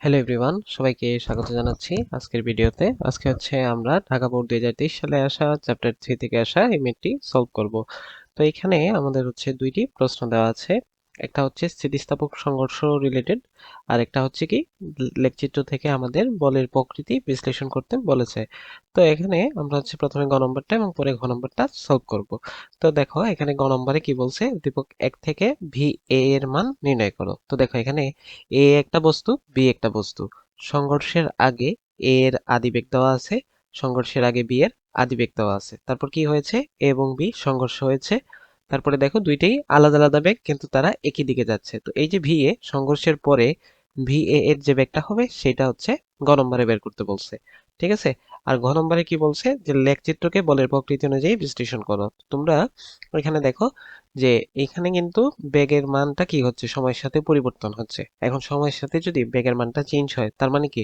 Hello everyone, সবাইকে স্বাগত জানাচ্ছি আজকের ভিডিওতে। আজকে হচ্ছে আমরা ঢাকা বোর্ড 2023 সালে আসা চ্যাপ্টার 3 থেকে আসা এই ম্যাথটি সলভ করব। তো এখানে আমাদের হচ্ছে দুইটি প্রশ্ন দেওয়া আছে। একটা হচ্ছে স্থিতিস্থাপক সংঘর্ষ রিলেটেড, আর একটা হচ্ছে কি লেখচিত্র থেকে আমাদের বলের প্রকৃতি বিশ্লেষণ করতে বলেছে। তো এখানে আমরা হচ্ছে প্রথমে গ নম্বরটা এবং পরে ঘ নম্বরটা সলভ করব। তো দেখো এখানে গ নম্বরে কি বলছে, উদ্দীপক 1 থেকে ভি এ এর মান নির্ণয় করো। তো দেখো এখানে এ একটা বস্তু, বি একটা বস্তু। সংঘর্ষের আগে এ এর আদিবেগ দেওয়া আছে, সংঘর্ষের আগে বি এর আদিবেগ দেওয়া আছে। তারপর কি হয়েছে, এ এবং বি সংঘর্ষ হয়েছে। তারপরে দেখো দুইটাই আলাদা আলাদা বেগ, কিন্তু তারা একই দিকে যাচ্ছে। তো এই যে ভি এ সংঘর্ষের পরে ভি এ এর যে বেগটা হবে সেটা হচ্ছে গ নম্বরে বের করতে বলছে। ঠিক আছে। আর ঘ নম্বরে কি বলছে, যে লেখচিত্রকে বলের প্রকৃতি অনুযায়ী বিশ্লেষণ করো। তোমরা এখানে দেখো যে এখানে কিন্তু বেগের মানটা কি হচ্ছে, সময়ের সাথে পরিবর্তন হচ্ছে। এখন সময়ের সাথে যদি বেগের মানটা চেঞ্জ হয়, তার মানে কি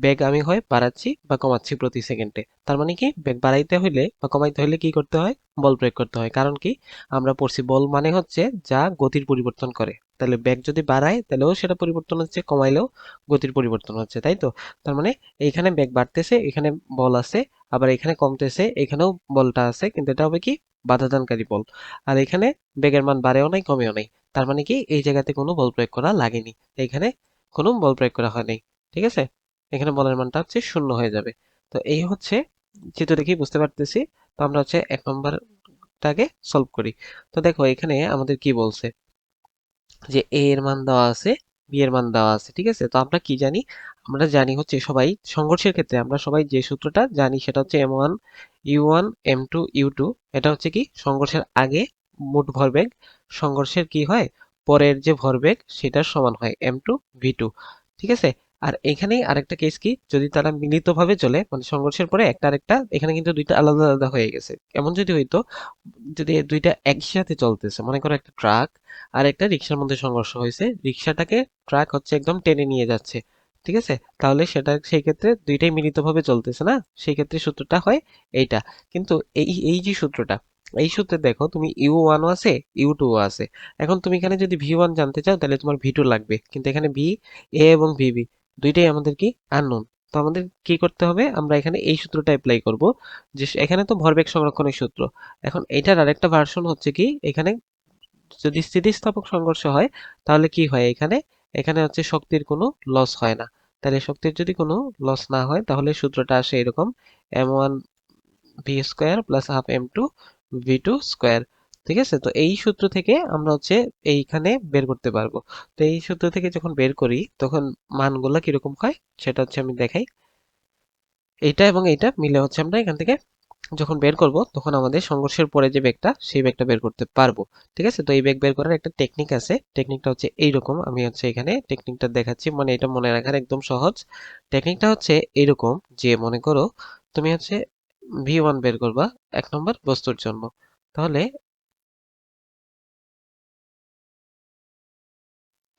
বেগ আমি হয় বাড়াচ্ছি বা কমাচ্ছি প্রতি সেকেন্ডে। তার মানে কি বেগ বাড়াইতে হইলে বা কমাইতে হইলে কি করতে হয়, বল প্রয়োগ করতে হয়। কারণ কি, আমরা পড়ছি বল মানে হচ্ছে যা গতির পরিবর্তন করে। তাহলে বেগ যদি বাড়ায় তাহলেও সেটা পরিবর্তন হচ্ছে, কমাইলেও গতির পরিবর্তন হচ্ছে, তাই তো? তার মানে এইখানে বেগ বাড়তেছে, এখানে বল আছে। আবার এখানে কমতেছে, এখানেও বলটা আছে, কিন্তু এটা হবে কি বাধাদানকারী বল। আর এখানে বেগের মান বাড়েও নাই কমেও নাই। তার মানে কি এই জায়গাতে কোনো বল প্রয়োগ করা লাগেনি, এখানে কোনো বল প্রয়োগ করা হয়নি। ঠিক আছে। এখানে বলের মানটা হচ্ছে শূন্য হয়ে যাবে। তো এই হচ্ছে চিত্র দেখেই বুঝতে পারতেছি। তো আমরা হচ্ছে 1 নম্বরটাকে সলভ করি। তো দেখো এখানে আমাদের কি বলছে, যে এ এর মান দেওয়া আছে, বি এর মান দেওয়া আছে। ঠিক আছে। তো আমরা কি জানি, আমরা জানি হচ্ছে সবাই সংঘর্ষের ক্ষেত্রে আমরা সবাই যে সূত্রটা জানি সেটা হচ্ছে M1 U1 M2 U2। এটা হচ্ছে কি সংঘর্ষের আগে মোট ভরবেগ, সংঘর্ষের কি হয় পরের যে ভরবেগ সেটার সমান হয় M2 V2। ঠিক আছে। আর এখানেই আরেকটা কেস কি, যদি তারা মিলিতভাবে চলে, মানে সংঘর্ষের পরে একটা আরেকটা, এখানে কিন্তু দুইটা আলাদা আলাদা হয়ে গেছে। এমন যদি হইতো, যদি দুইটা একসাথে চলতেছে, মনে করো একটা ট্রাক আর একটা রিক্সার মধ্যে সংঘর্ষ হয়েছে, রিক্সাটাকে ট্রাক হচ্ছে একদম টেনে নিয়ে যাচ্ছে। ঠিক আছে। তাহলে সেটা সেই ক্ষেত্রে দুইটাই মিলিতভাবে চলতেছে না, সেই ক্ষেত্রে সূত্রটা হয় এইটা। কিন্তু এই এই যে সূত্রটা, এই সূত্রে দেখো তুমি U1ও আছে, U2ও আছে। এখন তুমি এখানে যদি V1 জানতে চাও তাহলে তোমার V2 লাগবে, কিন্তু এখানে ভি এ এবং ভিবি দুইটাই আমাদের কি আননোন। তো আমাদের কি করতে হবে, আমরা এখানে এই সূত্রটা অ্যাপ্লাই করব, যে এখানে তো ভরবেগ সংরক্ষণের সূত্র। এখন এটার আরেকটা ভার্সন হচ্ছে কি, এখানে যদি স্থিতিস্থাপক সংঘর্ষ হয় তাহলে কি হয়, এখানে এখানে হচ্ছে শক্তির কোনো লস হয় না। তাহলে শক্তির যদি কোনো লস না হয় তাহলে সূত্রটা আসে এরকম, M1 V square plus half M2 V2 square. ঠিক আছে। তো এই সূত্র থেকে আমরা হচ্ছে এইখানে বের করতে পারবো। তো এই সূত্র থেকে যখন বের করি তখন মানগুলা কিরকম হয় সেটা হচ্ছে আমি দেখাই। এইটা এবং এইটা মিলে হচ্ছে আমরা এখান থেকে যখন বের করব তখন আমাদের সংঘর্ষের পরে যে বেগটা সেই বেগটা বের করতে পারবো। ঠিক আছে। তো এই বেগ বের করার একটা টেকনিক আছে, টেকনিকটা হচ্ছে এইরকম। আমি হচ্ছে এখানে টেকনিকটা দেখাচ্ছি, মানে এটা মনে রাখার একদম সহজ। টেকনিকটা হচ্ছে এইরকম, যে মনে করো তুমি হচ্ছে V1 বের করবা 1 নম্বর বস্তুর জন্য। তাহলে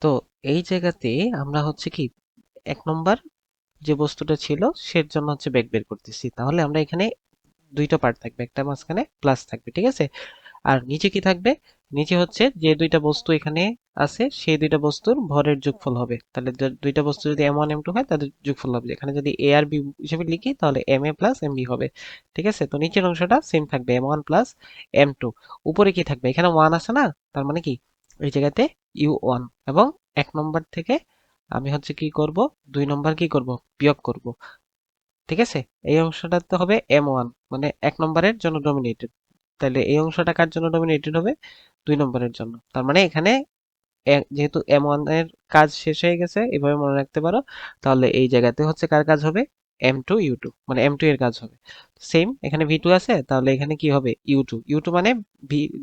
তো এই জায়গাতে আমরা হচ্ছে কি 1 নম্বর যে বস্তুটা ছিল সের জন্য হচ্ছে বেগ বের করতেছি। তাহলে আমরা এখানে দুইটা পার্ট থাকবে, একটা মাঝখানে প্লাস থাকবে। ঠিক আছে। আর নিচে কি থাকবে, নিচে হচ্ছে যে দুইটা বস্তু এখানে আছে সেই দুইটা বস্তুর ভরের যোগফল হবে। তাহলে দুইটা বস্তু যদি M1 M2 হয় তাদের যোগফল হবে। এখানে যদি A আর B হিসেবে লিখি তাহলে MA প্লাস MB হবে। ঠিক আছে। তো নিচের অংশটা সেম থাকবে, M1 প্লাস M2। উপরে কি থাকবে, এখানে 1 আছে না, তার মানে কি এই জায়গাতে U1। এবং 1 নম্বর থেকে আমি হচ্ছে কি করব, 2 নম্বর কি করব, বিয়োগ করব। ঠিক আছে। এই অংশটাতে হবে M1, মানে 1 নম্বরের জন্য ডমিনেটেড। তাহলে এই অংশটা কার জন্য ডমিনেটেড হবে, 2 নম্বরের জন্য। তার মানে এখানে যেহেতু M1 এর কাজ শেষ হয়ে গেছে, এভাবে মনে রাখতে পারো। তাহলে এই জায়গাতে হচ্ছে কার কাজ হবে, M2 U2, মানে M2 এর কাজ হবে। সেম এখানে V2 আছে, তাহলে এখানে কি হবে U2। U2 মানে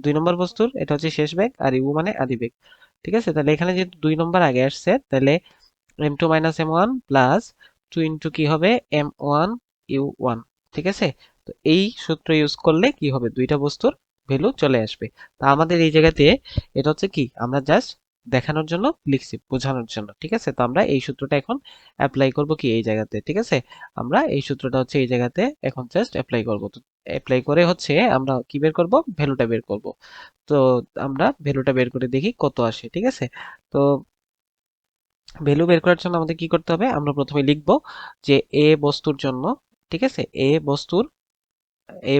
2 নম্বর বস্তুর এটা হচ্ছে শেষ বেগ, আর U মানে আদি বেগ। ঠিক আছে। তাহলে এখানে যেহেতু 2 নম্বর আগে আসছে, তাহলে M2 minus M1 plus 2 into কি হবে M1 U1। ঠিক আছে। তো এই সূত্র ইউজ করলে কি হবে, দুইটা বস্তুর ভ্যালু চলে আসবে। তা আমাদের এই জায়গাতে এটা হচ্ছে কি, আমরা জাস্ট দেখানোর জন্য লিখছি, বোঝানোর জন্য। ঠিক আছে। তো আমরা এই সূত্রটা এখন অ্যাপ্লাই করব কি এই জায়গাতে। ঠিক আছে। আমরা এই সূত্রটা হচ্ছে এই জায়গাতে এখন জাস্ট অ্যাপ্লাই করব। তো অ্যাপ্লাই করে হচ্ছে আমরা কি বের করব, ভ্যালুটা বের করব। তো আমরা ভ্যালুটা বের করে দেখি কত আসে। ঠিক আছে। তো ভ্যালু বের করার জন্য আমাদের কি করতে হবে, আমরা প্রথমে লিখব যে এ বস্তুর জন্য, ঠিক আছে, এ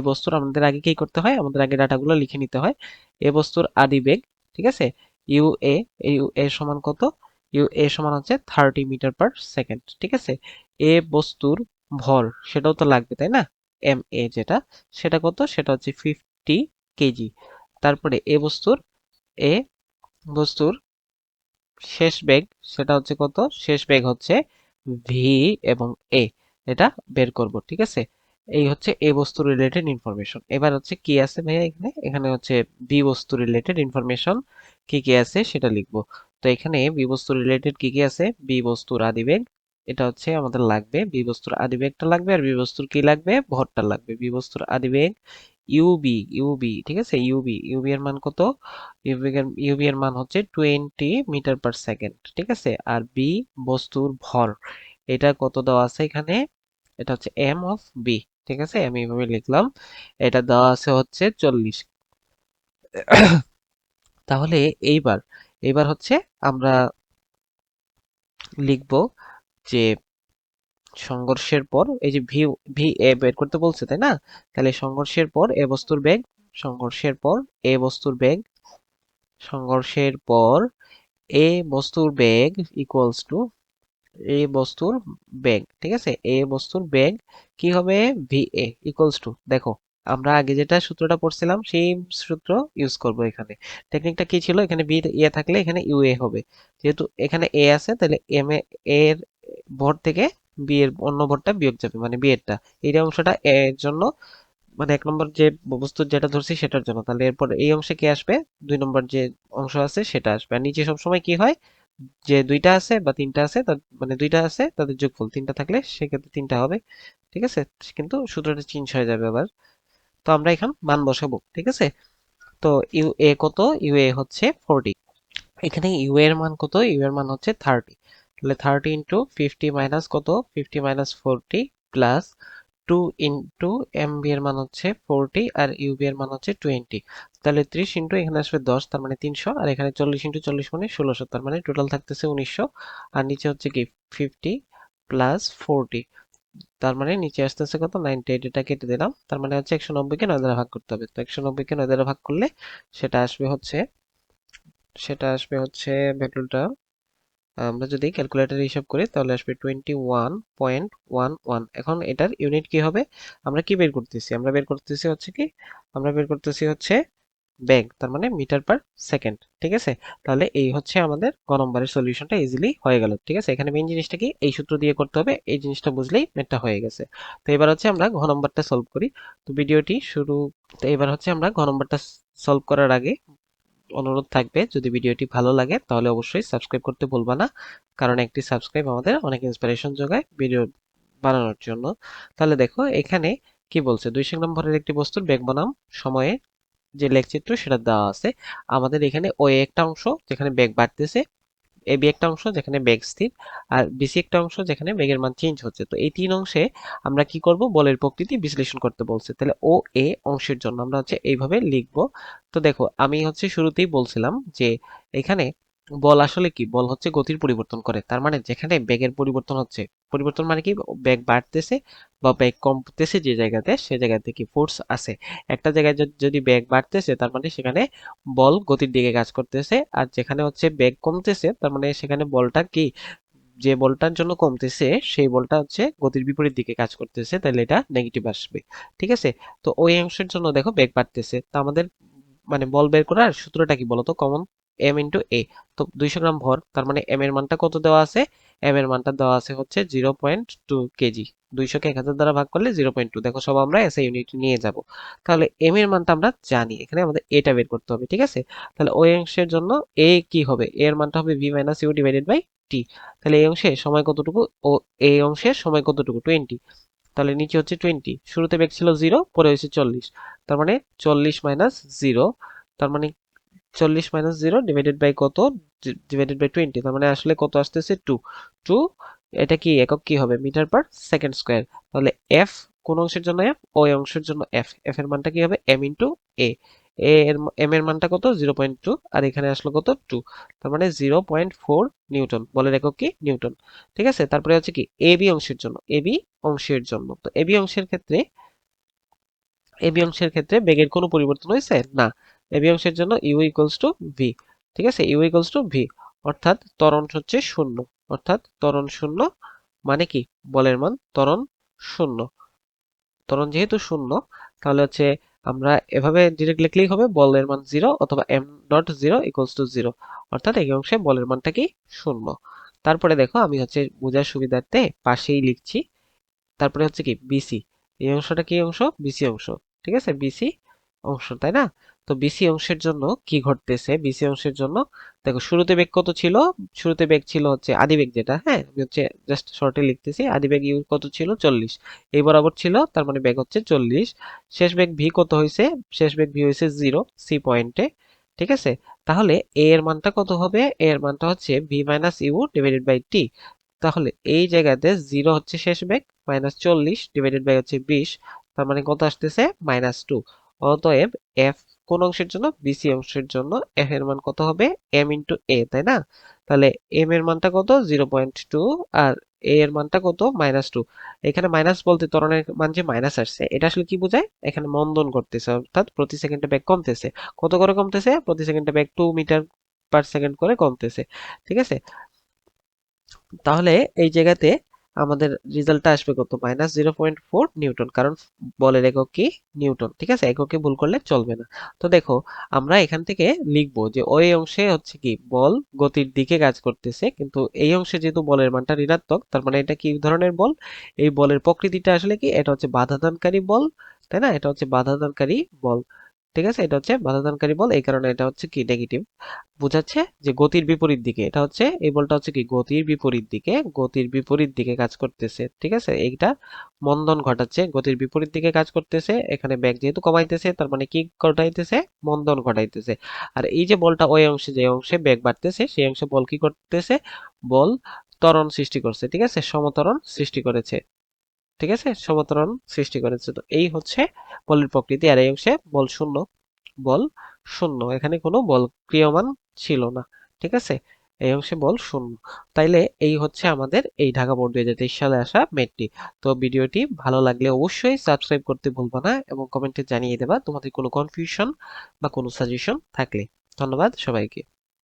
বস্তুর আমাদের আগে কি করতে হয়, আমাদের আগে ডাটাগুলো লিখে নিতে হয়। এ বস্তুর আদিবেগ, ঠিক আছে, ইউ এ, ইউ এ সমান কত, ইউ এ সমান হচ্ছে 30 মিটার পার সেকেন্ড, ঠিক আছে। এ বস্তুর ভর, সেটাও তো লাগবে তাই না, এম এ যেটা, সেটা কত, সেটা হচ্ছে 50 কেজি। তারপরে এ বস্তুর শেষ বেগ, সেটা হচ্ছে কত, শেষ বেগ হচ্ছে ভি এবং এ, এটা বের করব, ঠিক আছে। এই হচ্ছে এ বস্তু রিলেটেড ইনফরমেশন। এবার হচ্ছে কি আছে ভাইয়া, এখানে এখানে হচ্ছে বি বস্তু রিলেটেড ইনফরমেশন কি কি আছে সেটা লিখব। তো এখানে বি বস্তু রিলেটেড কি কি আছে, বি বস্তুর আদিবেগ, এটা হচ্ছে আমাদের লাগবে, বি বস্তুর আদিবেগটা লাগবে, আর বি বস্তুর কি লাগবে, ভরটা লাগবে। বি বস্তুর আদিবেগ ইউবি, ঠিক আছে, ইউবি এর মান কত, ইউবি এর মান হচ্ছে 20 মিটার পার সেকেন্ড, ঠিক আছে। আর বি বস্তুর ভর, এটা কত দেওয়া আছে এখানে, এটা হচ্ছে এম অফ বি, ঠিক আছে, আমি এইভাবে লিখলাম। এটা দেওয়া আছে হচ্ছে 40। তাহলে এইবার এইবার হচ্ছে আমরা লিখব যে সংঘর্ষের পর এই যে ভি ভি এ বের করতে বলছে তাই না, তাহলে সংঘর্ষের পর এ বস্তুর বেগ, সংঘর্ষের পর এ বস্তুর বেগ, সংঘর্ষের পর এ বস্তুর বেগ ইকুয়ালস টু এ বস্তুর বেগ, ঠিক আছে, এ বস্তুর বেগ কি হবে, ভি এ ইকুয়ালস টু, দেখো আমরা আগে যেটা সূত্রটা পড়ছিলাম সেই সূত্র ইউজ করব এখানে। টেকনিকটা কি ছিল, এখানে বি এ থাকলে এখানে ইউ এ হবে, যেহেতু এখানে এ আছে তাহলে এম এ এর ভর থেকে বি এর অন্য ভরটা বিয়োগ যাবে, মানে বি এরটা, এই অংশটা এ এর জন্য, মানে 1 নম্বর যে বস্তুর যেটা ধরছি সেটার জন্য, তাহলে এরপর এই অংশে কি আসবে, 2 নম্বর যে অংশ আছে সেটা আসবে। আর নিচে সবসময় কি হয়, যে দুইটা আছে বা তিনটা আছে মানে দুইটা আছে তাদের যোগফল তিনটা থাকলে সেক্ষেত্রে তিনটা হবে, ঠিক আছে, কিন্তু সূত্রটা চেঞ্জ হয়ে যাবে আবার। তো আমরা এখন মান বসাবো, ঠিক আছে। তো ইউ এ কত, ইউ এ হচ্ছে 40, এখানে ইউ এর মান কত, ইউ এর মান হচ্ছে 30, তাহলে 30 ইন্টু 50 মাইনাস কত, 50 minus 40 plus 2 into M B এর মান হচ্ছে 40 আর ইউ বি এর মান হচ্ছে 20, তাহলে 30 ইন্টু এখানে আসবে 10, তার মানে 300, আর এখানে 40 ইন্টু 40 মানে 1600, তার মানে টোটাল থাকতেছে 1900, আর নিচে হচ্ছে কি 50 প্লাস 40, তার মানে নিচে আসতেছে কত, 98, এটা কেটে দিলাম, তার মানে হচ্ছে 190 কে 9 দ্বারা ভাগ করতে হবে। তো 190 কে 9 দ্বারা ভাগ করলে সেটা আসবে হচ্ছে সেটা আসবে হচ্ছে ভ্যালুটা, আমরা যদি ক্যালকুলেটরে হিসাব করি তাহলে আসবে 21.11। এখন এটার ইউনিট কি হবে, আমরা কি বের করতেছি, আমরা বের করতেছি হচ্ছে বেগ, তার মানে মিটার পার সেকেন্ড, ঠিক আছে। তাহলে এই হচ্ছে আমাদের গ নম্বরের সলিউশনটা ইজিলি হয়ে গেল, ঠিক আছে। এখানে মেইন জিনিসটা কি, এই সূত্র দিয়ে করতে হবে, এই জিনিসটা বুঝলেই ম্যাথটা হয়ে গেছে। তো এবার হচ্ছে আমরা ঘ নম্বরটা সলভ করি। তো ভিডিওটি শুরু, তো এবার হচ্ছে আমরা ঘ নম্বরটা সলভ করার আগে অনুরোধ থাকবে, যদি ভিডিওটি ভালো লাগে তাহলে অবশ্যই সাবস্ক্রাইব করতে ভুলবা না, কারণ একটি সাবস্ক্রাইব আমাদের অনেক ইন্সপিরেশন যোগায় ভিডিও বানানোর জন্য। তাহলে দেখো এখানে কি বলছে, 200 নম্বরের একটি বস্তুর বেগ বনাম সময়ে যে লেখচিত্র সেটা দেওয়া আছে। আমাদের এখানে ওই একটা অংশ যেখানে বেগ বাড়তেছে, এবি একটা অংশ যেখানে বেগ স্থির, আর বিসি একটা অংশ যেখানে বেগের মান চেঞ্জ হচ্ছে। তো এই তিন অংশে আমরা কি করব, বলের প্রকৃতি বিশ্লেষণ করতে বলছে। তাহলে ও এ অংশের জন্য আমরা হচ্ছে এইভাবে লিখব। তো দেখো আমি হচ্ছে শুরুতেই বলছিলাম যে এখানে বল আসলে কি, বল হচ্ছে গতির পরিবর্তন করে, তার মানে যেখানে বেগের পরিবর্তন হচ্ছে, পরিবর্তন মানে কি, বেগ বাড়তেছে বা বেগ কমতেছে যে জায়গাতে, সে জায়গাতে কি ফোর্স আছে। একটা জায়গায় যদি বেগ বাড়তেছে তার মানে সেখানে বল গতির দিকে কাজ করতেছে, আর যেখানে হচ্ছে বেগ কমতেছে তার মানে সেখানে বলটা কি, যে বলটার জন্য কমতেছে সেই বলটা হচ্ছে গতির বিপরীত দিকে কাজ করতেছে, তাহলে এটা নেগেটিভ আসবে, ঠিক আছে। তো ওই অংশের জন্য দেখো বেগ বাড়তেছে, তো আমাদের মানে বল বের করার সূত্রটা কি বলতো, কমন এম ইন্টু এ। তো 200 গ্রাম ভর, তার মানে এম এর মানটা কত দেওয়া আছে, এম এর মানটা দেওয়া আছে হচ্ছে 0.2 কেজি, 200 কে 1000 দ্বারা ভাগ করলে 0.2, দেখো সব আমরা এসআই ইউনিট নিয়ে যাব। তাহলে এম এর মানটা আমরা জানি, এখানে আমাদের এটা বের করতে হবে, ঠিক আছে। তাহলে ওই অংশের জন্য এ কি হবে, এ এর মানটা হবে V minus U divided by T. তাহলে এই অংশে সময় কতটুকু, ও এই অংশের সময় কতটুকু, 20, তাহলে নিচে হচ্ছে 20, শুরুতে বেগ ছিল 0, পরে হয়েছে 40, তার মানে 40 মাইনাস 0, তার মানে 40 মাইনাস 0 ডিভাইডেড বাই কত, ডিভাইডেড বাই 20, তার মানে আসলে কত আসতেছে 2 2, এটা কি একক কি হবে, মিটার পার সেকেন্ড স্কয়ার। তাহলে এফ কোন অংশের জন্য এফ, ওই অংশের জন্য এফ, এফ এর মানটা কি হবে, এম ইন্টু এ, এম এর মানটা কত 0.2 আর এখানে আসলো কত 2, তার মানে 0.4 নিউটন। বলের একক কি নিউটন। ঠিক আছে, তারপরে হচ্ছে কি এবি অংশের জন্য, এবি অংশের জন্য, তো এবি অংশের ক্ষেত্রে বেগের কোনো পরিবর্তন হয়েছে না। এবি অংশের জন্য ইউ ইকুয়ালস টু ভি। ঠিক আছে, ইউ ইকুয়ালস টু ভি, অর্থাৎ ত্বরণ হচ্ছে শূন্য, অর্থাৎ ত্বরণ শূন্য মানে কি বলের মান ত্বরণ শূন্য। ত্বরণ যেহেতু শূন্য, তাহলে হচ্ছে আমরা এভাবে ডিরেক্ট লিখলেই হবে বলের মান 0 অথবা এম ডট 0 ইকুয়ালস টু 0, অর্থাৎ এই অংশে বলের মানটা কি শূন্য। তারপরে দেখো আমি হচ্ছে বোঝার সুবিধার্থে পাশেই লিখছি। তারপরে হচ্ছে কি বিসি, এই অংশটা কি অংশ বিসি অংশ। ঠিক আছে, বিসি অংশ, তাই না? তো বিসি অংশের জন্য কি ঘটতেছে, বিসি অংশের জন্য দেখো শুরুতে বেগ কত ছিল, শুরুতে বেগ ছিল হচ্ছে আদি বেগ যেটা, হ্যাঁ আমি হচ্ছে জাস্ট শর্টে লিখতেছি, আদি বেগ ইউ কত ছিল 40, এই বরাবর ছিল, তার মানে বেগ হচ্ছে 40। শেষ বেগ ভি কত হয়েছে, শেষ বেগ ভি হয়েছে 0 সি পয়েন্টে। ঠিক আছে, তাহলে এ এর মানটা কত হবে, এ এর মানটা হচ্ছে V minus U divided by T. তাহলে এই জায়গাতে 0 হচ্ছে শেষ বেগ, মাইনাস 40 ডিভাইডেড বাই হচ্ছে 20, তার মানে কত আসতেছে -2। অতএব এফ কোন অংশের জন্য, বিসি অংশের জন্য এফ এর মান কত হবে এম ইন্টু এ, তাই না? তাহলে এম এর মানটা কত 0.2 আর এ এর মানটা কত -2। এখানে মাইনাস বলতে ত্বরণের মান যে মাইনাস আসছে, এটা আসলে কি বোঝায়, এখানে মন্দন করতেছে, অর্থাৎ প্রতি সেকেন্ডে বেগ কমতেছে। কত করে কমতেছে, প্রতি সেকেন্ডে বেগ 2 মিটার পার সেকেন্ড করে কমতেছে। ঠিক আছে, তাহলে এই জায়গাতে আমাদের রেজাল্টটা আসবে কত, -0.4 নিউটন, কারণ বলের একক কি নিউটন। ঠিক আছে, এককে ভুল করলে চলবে না। তো দেখো আমরা এখান থেকে লিখবো যে ওই অংশে হচ্ছে কি বল গতির দিকে কাজ করতেছে, কিন্তু এই অংশে যেহেতু বলের মানটা ঋণাত্মক, তার মানে এটা কি ধরনের বল, এই বলের প্রকৃতিটা আসলে কি, এটা হচ্ছে বাধাদানকারী বল, তাই না? এটা হচ্ছে বাধাদানকারী বল। ঠিক আছে, এটা হচ্ছে বাধাদানকারী বল, এই কারণে এটা হচ্ছে কি নেগেটিভ। বোঝাচ্ছে যে গতির বিপরীত দিকে, এটা হচ্ছে এই বলটা হচ্ছে কি গতির বিপরীত দিকে, গতির বিপরীত দিকে কাজ করতেছে। ঠিক আছে, এইটা মন্দন ঘটাচ্ছে, গতির বিপরীত দিকে কাজ করতেছে। এখানে বেগ যেহেতু কমাইতেছে, তার মানে কি ঘটাইতেছে, মন্দন ঘটাইতেছে। আর এই যে বলটা ওই অংশে, যে অংশে বেগ বাড়তেছে সেই অংশে বল কি করতেছে, বল ত্বরণ সৃষ্টি করছে। ঠিক আছে, সমত্বরণ সৃষ্টি করেছে। ঠিক আছে, সমত্বরণ সৃষ্টি করেছে। তো এই হচ্ছে বলের প্রকৃতি। আর এই অংশে বল শূন্য, বল শূন্য, এখানে কোনো বল ক্রিয়মান ছিল না। ঠিক আছে, এই অংশে বল শূন্য। তাইলে এই হচ্ছে আমাদের এই ঢাকা বোর্ড 2023 সালে আসা মেটটি। তো ভিডিওটি ভালো লাগলে অবশ্যই সাবস্ক্রাইব করতে ভুলবা না এবং কমেন্টে জানিয়ে দেবা তোমাদের কোনো কনফিউশন বা কোনো সাজেশন থাকলে। ধন্যবাদ সবাইকে।